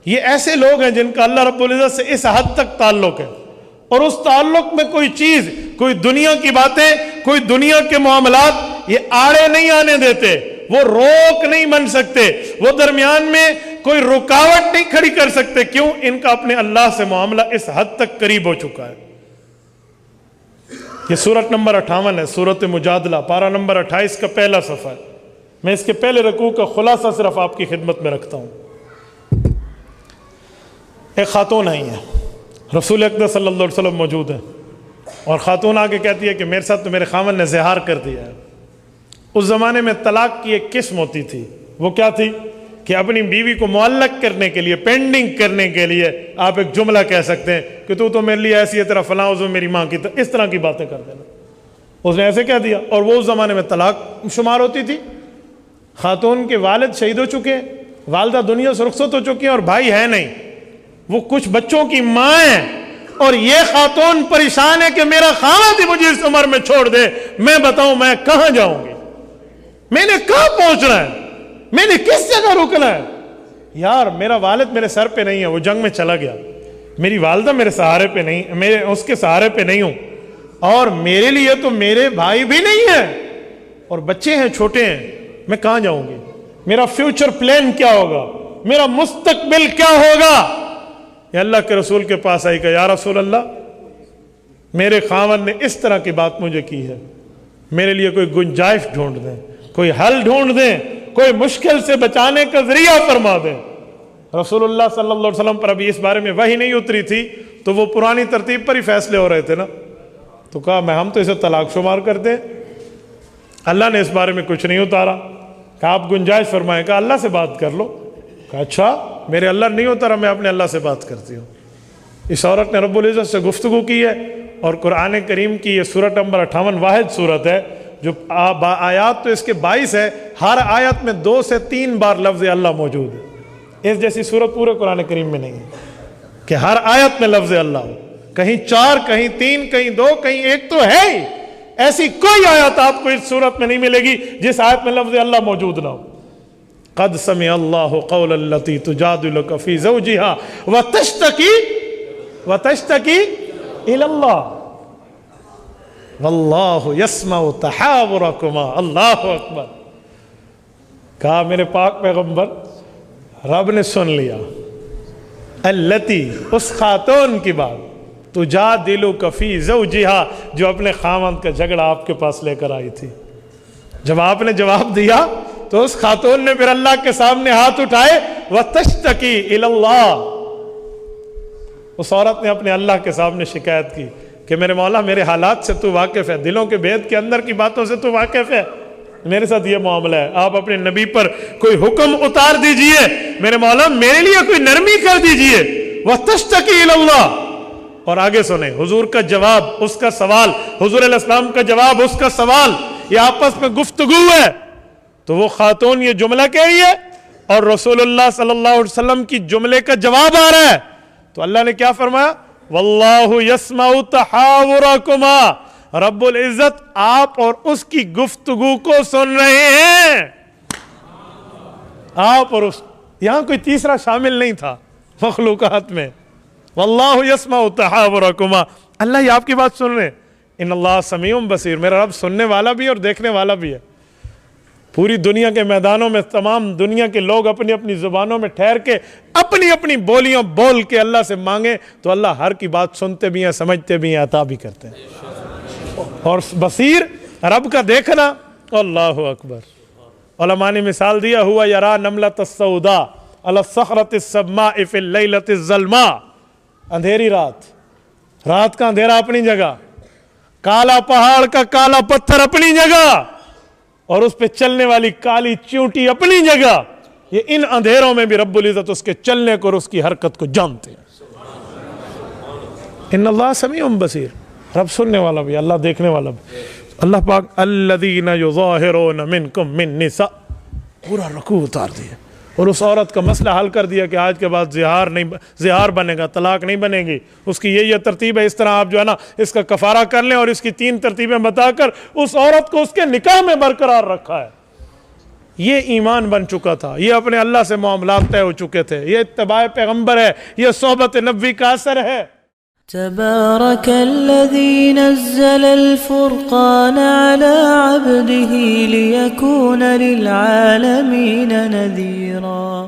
یہ ایسے لوگ ہیں جن کا اللہ رب العزت سے اس حد تک تعلق ہے، اور اس تعلق میں کوئی چیز، کوئی دنیا کی باتیں، کوئی دنیا کے معاملات یہ آڑے نہیں آنے دیتے، وہ روک نہیں بن سکتے، وہ درمیان میں کوئی رکاوٹ نہیں کھڑی کر سکتے۔ کیوں؟ ان کا اپنے اللہ سے معاملہ اس حد تک قریب ہو چکا ہے۔ یہ سورت نمبر 58 ہے، سورت مجادلہ، پارہ نمبر 28 کا پہلا صفحہ ہے۔ میں اس کے پہلے رکوع کا خلاصہ صرف آپ کی خدمت میں رکھتا ہوں۔ ایک خاتون آئی ہے، رسول اکرم صلی اللہ علیہ وسلم موجود ہیں، اور خاتون آ کے کہتی ہے کہ میرے ساتھ تو میرے خاوند نے زہار کر دیا ہے۔ اس زمانے میں طلاق کی ایک قسم ہوتی تھی، وہ کیا تھی کہ اپنی بیوی کو معلق کرنے کے لیے، پینڈنگ کرنے کے لیے آپ ایک جملہ کہہ سکتے ہیں کہ تو میرے لیے ایسی ہے، تیرا فلاں عضو میری ماں کی طرح، اس طرح کی باتیں کر دینا۔ اس نے ایسے کہہ دیا، اور وہ اس زمانے میں طلاق شمار ہوتی تھی۔ خاتون کے والد شہید ہو چکے ہیں، والدہ دنیا سے رخصت ہو چکی ہیں، اور بھائی ہے نہیں، وہ کچھ بچوں کی ماں ہے، اور یہ خاتون پریشان ہے کہ میرا خاوند ہی مجھے اس عمر میں چھوڑ دے، میں بتاؤں میں کہاں جاؤں گی، میں نے کہاں پہنچنا ہے، میں نے کس جگہ رکنا ہے۔ یار میرا والد میرے سر پہ نہیں ہے، وہ جنگ میں چلا گیا، میری والدہ میرے سہارے پہ نہیں، میں اس کے سہارے پہ نہیں ہوں، اور میرے لیے تو میرے بھائی بھی نہیں ہیں، اور بچے ہیں چھوٹے ہیں، میں کہاں جاؤں گی، میرا فیوچر پلان کیا ہوگا، میرا مستقبل کیا ہوگا۔ یہ اللہ کے رسول کے پاس آئی کہ یا رسول اللہ، میرے خاوند نے اس طرح کی بات مجھے کی ہے، میرے لیے کوئی گنجائش ڈھونڈ دیں، کوئی حل ڈھونڈ دیں، کوئی مشکل سے بچانے کا ذریعہ فرما دیں۔ رسول اللہ صلی اللہ علیہ وسلم پر ابھی اس بارے میں وحی نہیں اتری تھی، تو وہ پرانی ترتیب پر ہی فیصلے ہو رہے تھے نا، تو کہا ہم تو اسے طلاق شمار کرتے ہیں، اللہ نے اس بارے میں کچھ نہیں اتارا۔ کہا آپ گنجائش فرمائیں، کہا اللہ سے بات کر لو۔ کہا اچھا میرے اللہ نہیں اتارا، میں اپنے اللہ سے بات کرتی ہوں۔ اس عورت نے رب العزت سے گفتگو کی ہے، اور قرآن کریم کی یہ سورت نمبر 58 واحد سورت ہے جو آیات تو اس کے 22 ہے، ہر آیت میں 2 سے 3 بار لفظ اللہ موجود ہے۔ اس جیسی سورت پورے قرآن کریم میں نہیں ہے کہ ہر آیت میں لفظ اللہ ہو، کہیں 4، کہیں 3، کہیں 2، کہیں 1 تو ہے ہی۔ ایسی کوئی آیت آپ کو اس سورت میں نہیں ملے گی جس آیت میں لفظ اللہ موجود نہ ہو۔ قد سمع اللہ قول التی تجادلک فی زوجہا وتشتکی الی اللہ واللہ یسمع تحاورکما۔ اللہ اکبر۔ کہا میرے پاک پیغمبر، رب نے سن لیا التی، اس خاتون کی بات، تجادلک فی زوجہا، جو اپنے خاوند کا جھگڑا آپ کے پاس لے کر آئی تھی۔ جب آپ نے جواب دیا تو اس خاتون نے پھر اللہ کے سامنے ہاتھ اٹھائے، وتشتکی الی اللہ۔ اس عورت نے اپنے اللہ کے سامنے شکایت کی کہ میرے مولا، میرے حالات سے تو واقف ہے، دلوں کے بھید کے اندر کی باتوں سے تو واقف ہے، میرے ساتھ یہ معاملہ ہے، آپ اپنے نبی پر کوئی حکم اتار دیجئے، میرے مولا میرے لیے کوئی نرمی کر دیجئے۔ وتشتکی الی اللہ۔ اور آگے سنیں حضور کا جواب، اس کا سوال، حضور علیہ السلام کا جواب، اس کا سوال، یہ آپس میں گفتگو ہے۔ تو وہ خاتون یہ جملہ کہہ رہی ہے، اور رسول اللہ صلی اللہ علیہ وسلم کی جملے کا جواب آ رہا ہے۔ تو اللہ نے کیا فرمایا؟ واللہ یسمع تحاورکما، رب العزت آپ اور اس کی گفتگو کو سن رہے ہیں۔ آپ اور اس، یہاں کوئی تیسرا شامل نہیں تھا مخلوقات میں۔ واللہ یسمع تحاورکما، اللہ یہ آپ کی بات سن رہے ہیں۔ ان اللہ سمیع بصیر، میرا رب سننے والا بھی ہے اور دیکھنے والا بھی ہے۔ پوری دنیا کے میدانوں میں تمام دنیا کے لوگ اپنی اپنی زبانوں میں ٹھہر کے اپنی اپنی بولیاں بول کے اللہ سے مانگیں تو اللہ ہر کی بات سنتے بھی ہیں، سمجھتے بھی ہیں، عطا بھی کرتے ہیں۔ اور بصیر، رب کا دیکھنا، اللہ اکبر۔ علماء نے مثال دیا، ہوا یرا نملۃ السوداء علی الصخرۃ السماء فی اللیلۃ الظلماء، اندھیری رات، رات کا اندھیرا اپنی جگہ، کالا پہاڑ کا کالا پتھر اپنی جگہ، اور اس پہ چلنے والی کالی چیونٹی اپنی جگہ۔ یہ ان اندھیروں میں بھی رب العزت اس کے چلنے کو اور اس کی حرکت کو جانتے ہیں۔ ان اللہ سمیع بصیر، رب سننے والا بھی، اللہ دیکھنے والا بھی۔ اللہ پاک الذین یظاہرون منکم من نساء، پورا رکوع اتار دیا اور اس عورت کا مسئلہ حل کر دیا کہ آج کے بعد زہار بنے گا، طلاق نہیں بنے گی، اس کی یہ ترتیب ہے، اس طرح آپ جو ہے نا اس کا کفارہ کر لیں، اور اس کی 3 ترتیبیں بتا کر اس عورت کو اس کے نکاح میں برقرار رکھا ہے۔ یہ ایمان بن چکا تھا، یہ اپنے اللہ سے معاملات طے ہو چکے تھے، یہ اتباع پیغمبر ہے، یہ صحبت نبوی کا اثر ہے۔ تبارك الذي نزل الفرقان على عبده ليكون للعالمين نذيرا